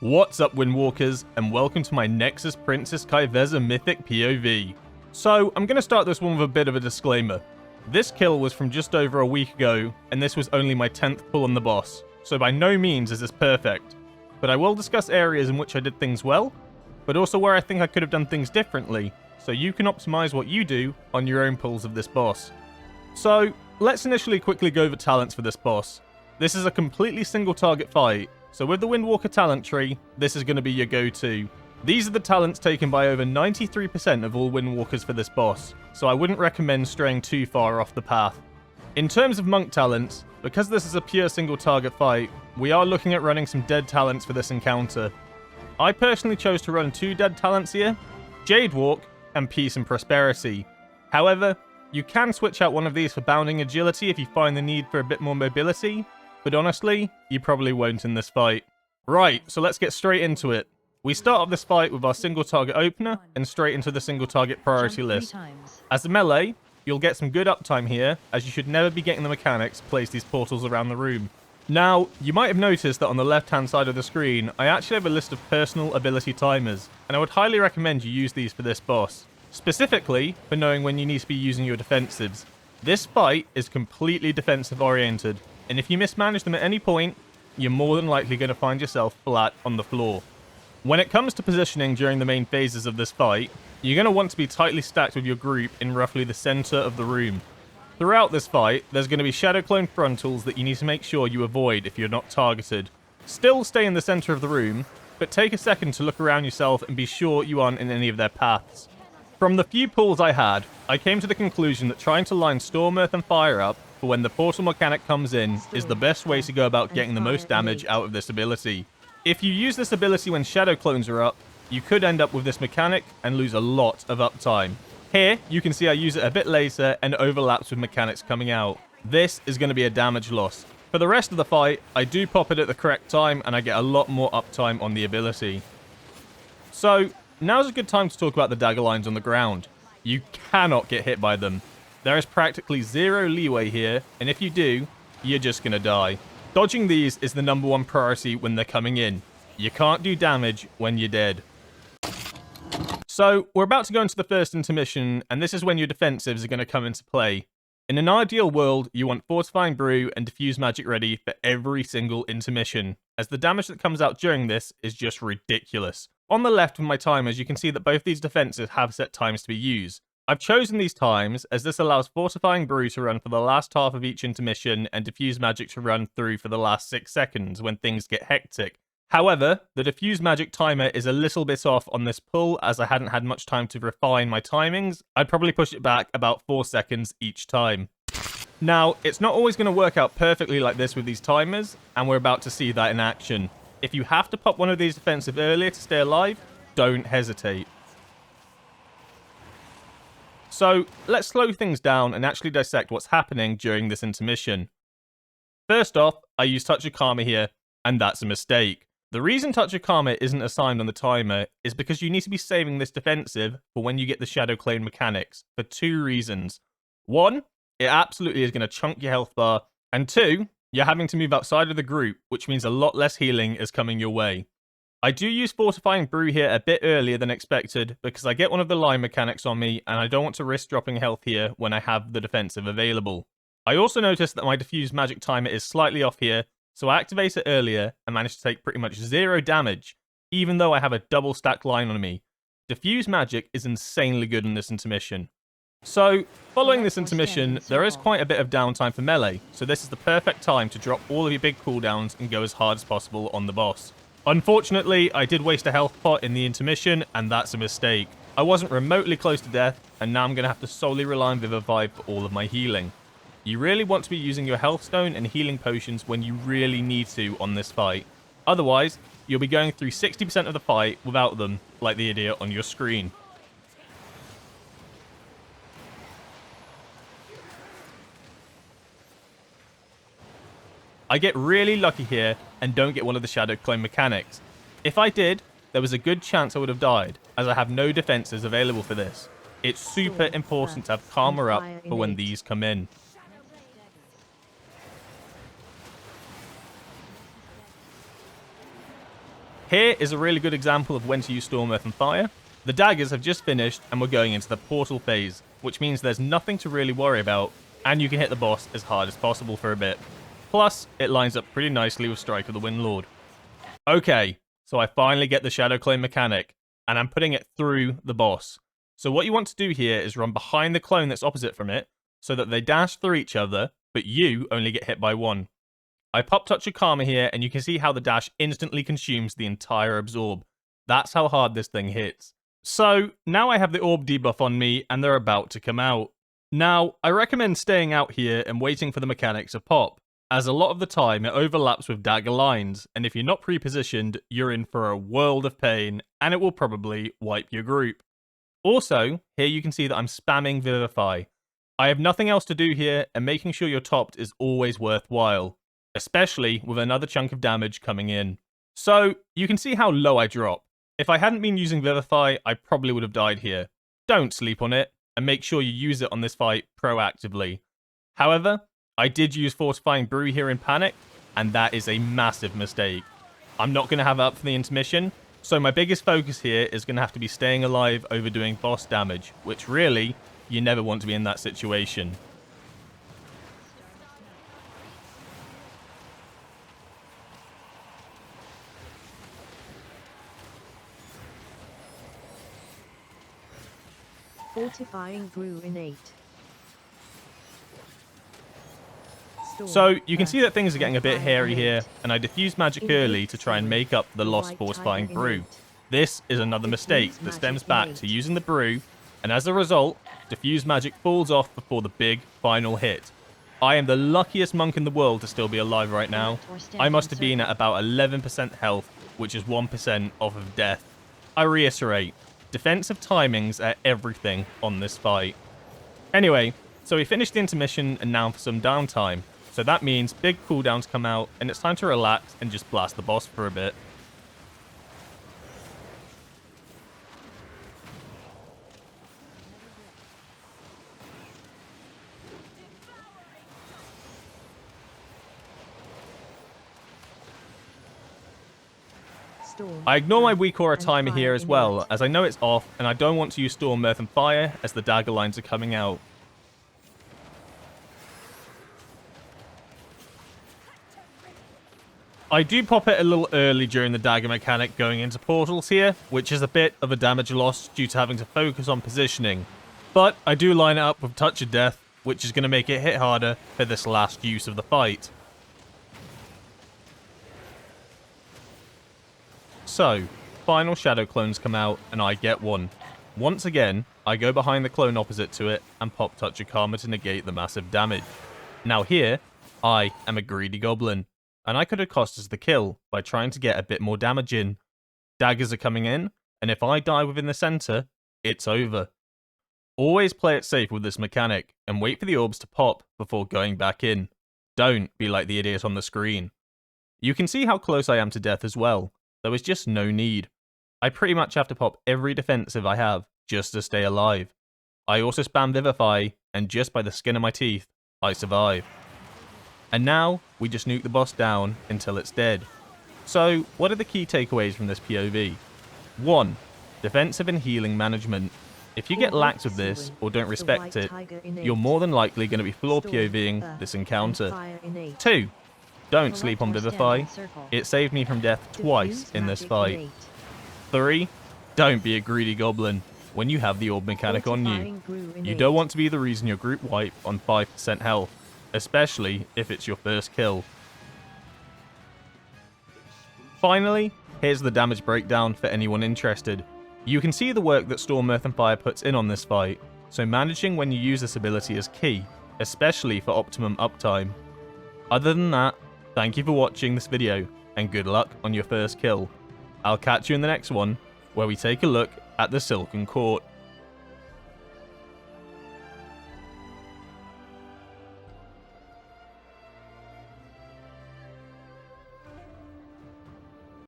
What's up, Windwalkers, and welcome to my Nexus Princess Kyveza Mythic POV. So, I'm going to start this one with a bit of a disclaimer. This kill was from just over a week ago, and this was only my 10th pull on the boss, so by no means is this perfect. But I will discuss areas in which I did things well, but also where I think I could have done things differently, so you can optimize what you do on your own pulls of this boss. So, let's initially quickly go over talents for this boss. This is a completely single target fight, so with the Windwalker talent tree, this is going to be your go-to. These are the talents taken by over 93% of all Windwalkers for this boss, so I wouldn't recommend straying too far off the path. In terms of monk talents, because this is a pure single target fight, we are looking at running some dead talents for this encounter. I personally chose to run 2 dead talents here, Jade Walk and Peace and Prosperity. However, you can switch out one of these for bounding agility if you find the need for a bit more mobility, but honestly, you probably won't in this fight. Right, so let's get straight into it. We start off this fight with our single target opener and straight into the single target priority list. As a melee, you'll get some good uptime here, as you should never be getting the mechanics to place these portals around the room. Now, you might have noticed that on the left hand side of the screen, I actually have a list of personal ability timers, and I would highly recommend you use these for this boss. Specifically, for knowing when you need to be using your defensives. This fight is completely defensive oriented, and if you mismanage them at any point, you're more than likely going to find yourself flat on the floor. When it comes to positioning during the main phases of this fight, you're going to want to be tightly stacked with your group in roughly the center of the room. Throughout this fight, there's going to be shadow clone frontals that you need to make sure you avoid if you're not targeted. Still stay in the center of the room, but take a second to look around yourself and be sure you aren't in any of their paths. From the few pulls I had, I came to the conclusion that trying to line Storm Earth and Fire up for when the portal mechanic comes in is the best way to go about getting the most damage out of this ability. If you use this ability when shadow clones are up, you could end up with this mechanic and lose a lot of uptime. Here, you can see I use it a bit later and overlaps with mechanics coming out. This is going to be a damage loss. For the rest of the fight, I do pop it at the correct time and I get a lot more uptime on the ability. So, now's a good time to talk about the dagger lines on the ground. You cannot get hit by them. There is practically zero leeway here, and if you do, you're just going to die. Dodging these is the #1 priority when they're coming in. You can't do damage when you're dead. So, we're about to go into the first intermission, and this is when your defensives are going to come into play. In an ideal world, you want Fortifying Brew and Diffuse Magic ready for every single intermission, as the damage that comes out during this is just ridiculous. On the left with my timers, you can see that both these defenses have set times to be used. I've chosen these times as this allows Fortifying Brew to run for the last half of each intermission and Diffuse Magic to run through for the last 6 seconds when things get hectic. However, the Diffuse Magic timer is a little bit off on this pull as I hadn't had much time to refine my timings. I'd probably push it back about 4 seconds each time. Now, it's not always going to work out perfectly like this with these timers, and we're about to see that in action. If you have to pop one of these defensive earlier to stay alive, don't hesitate. So, let's slow things down and actually dissect what's happening during this intermission. First off, I use Touch of Karma here, and that's a mistake. The reason Touch of Karma isn't assigned on the timer is because you need to be saving this defensive for when you get the Shadow Clone mechanics, for 2 reasons. 1, it absolutely is going to chunk your health bar, and 2, you're having to move outside of the group, which means a lot less healing is coming your way. I do use Fortifying Brew here a bit earlier than expected because I get one of the line mechanics on me and I don't want to risk dropping health here when I have the defensive available. I also noticed that my Diffuse Magic timer is slightly off here, so I activate it earlier and managed to take pretty much 0 damage, even though I have a double stacked line on me. Diffuse Magic is insanely good in this intermission. So, following this intermission, there is quite a bit of downtime for melee, so this is the perfect time to drop all of your big cooldowns and go as hard as possible on the boss. Unfortunately, I did waste a health pot in the intermission, and that's a mistake. I wasn't remotely close to death, and now I'm going to have to solely rely on Vivify for all of my healing. You really want to be using your health stone and healing potions when you really need to on this fight. Otherwise, you'll be going through 60% of the fight without them, like the idiot on your screen. I get really lucky here and don't get one of the Shadow Clone mechanics. If I did, there was a good chance I would have died, as I have no defenses available for this. It's super important to have Karma up for when these come in. Here is a really good example of when to use Storm, Earth and Fire. The daggers have just finished and we're going into the portal phase, which means there's nothing to really worry about, and you can hit the boss as hard as possible for a bit. Plus, it lines up pretty nicely with Strike of the Windlord. Okay, so I finally get the Shadow Clone mechanic, and I'm putting it through the boss. So what you want to do here is run behind the clone that's opposite from it, so that they dash through each other, but you only get hit by one. I pop Touch of Karma here, and you can see how the dash instantly consumes the entire absorb. That's how hard this thing hits. So, now I have the orb debuff on me, and they're about to come out. Now, I recommend staying out here and waiting for the mechanic to pop, as a lot of the time it overlaps with dagger lines, and if you're not pre-positioned, you're in for a world of pain, and it will probably wipe your group. Also, here you can see that I'm spamming Vivify. I have nothing else to do here, and making sure you're topped is always worthwhile, especially with another chunk of damage coming in. So, you can see how low I drop. If I hadn't been using Vivify, I probably would have died here. Don't sleep on it, and make sure you use it on this fight proactively. However, I did use Fortifying Brew here in panic, and that is a massive mistake. I'm not going to have it up for the intermission, so my biggest focus here is going to have to be staying alive over doing boss damage, which really, you never want to be in that situation. Fortifying Brew innate. So, you can see that things are getting a bit hairy here, and I diffuse magic early to try and make up for the lost Fortifying Brew. This is another mistake that stems back to using the brew, and as a result, diffuse magic falls off before the big final hit. I am the luckiest monk in the world to still be alive right now. I must have been at about 11% health, which is 1% off of death. I reiterate, defensive timings are everything on this fight. Anyway, so we finished the intermission and now for some downtime. So that means big cooldowns come out and it's time to relax and just blast the boss for a bit. I ignore my weak aura timer here as well, as I know it's off and I don't want to use Storm, Earth and Fire as the dagger lines are coming out. I do pop it a little early during the dagger mechanic going into portals here, which is a bit of a damage loss due to having to focus on positioning. But I do line it up with Touch of Death, which is going to make it hit harder for this last use of the fight. So, final shadow clones come out and I get one. Once again, I go behind the clone opposite to it and pop Touch of Karma to negate the massive damage. Now here, I am a greedy goblin, and I could have cost us the kill by trying to get a bit more damage in. Daggers are coming in, and if I die within the center, it's over. Always play it safe with this mechanic, and wait for the orbs to pop before going back in. Don't be like the idiot on the screen. You can see how close I am to death as well. There was just no need. I pretty much have to pop every defensive I have just to stay alive. I also spam Vivify, and just by the skin of my teeth, I survive. And now, we just nuke the boss down until it's dead. So, what are the key takeaways from this POV? 1. Defensive and healing management. If you get lax with this, or don't respect it, you're more than likely going to be floor POVing this encounter. 2. Don't sleep on Vivify. It saved me from death twice in this fight. 3. Don't be a greedy goblin when you have the orb mechanic on you. You don't want to be the reason your group wipe on 5% health, especially if it's your first kill. Finally, here's the damage breakdown for anyone interested. You can see the work that Storm, Earth and Fire puts in on this fight, so managing when you use this ability is key, especially for optimum uptime. Other than that, thank you for watching this video, and good luck on your first kill. I'll catch you in the next one, where we take a look at the Silken Court.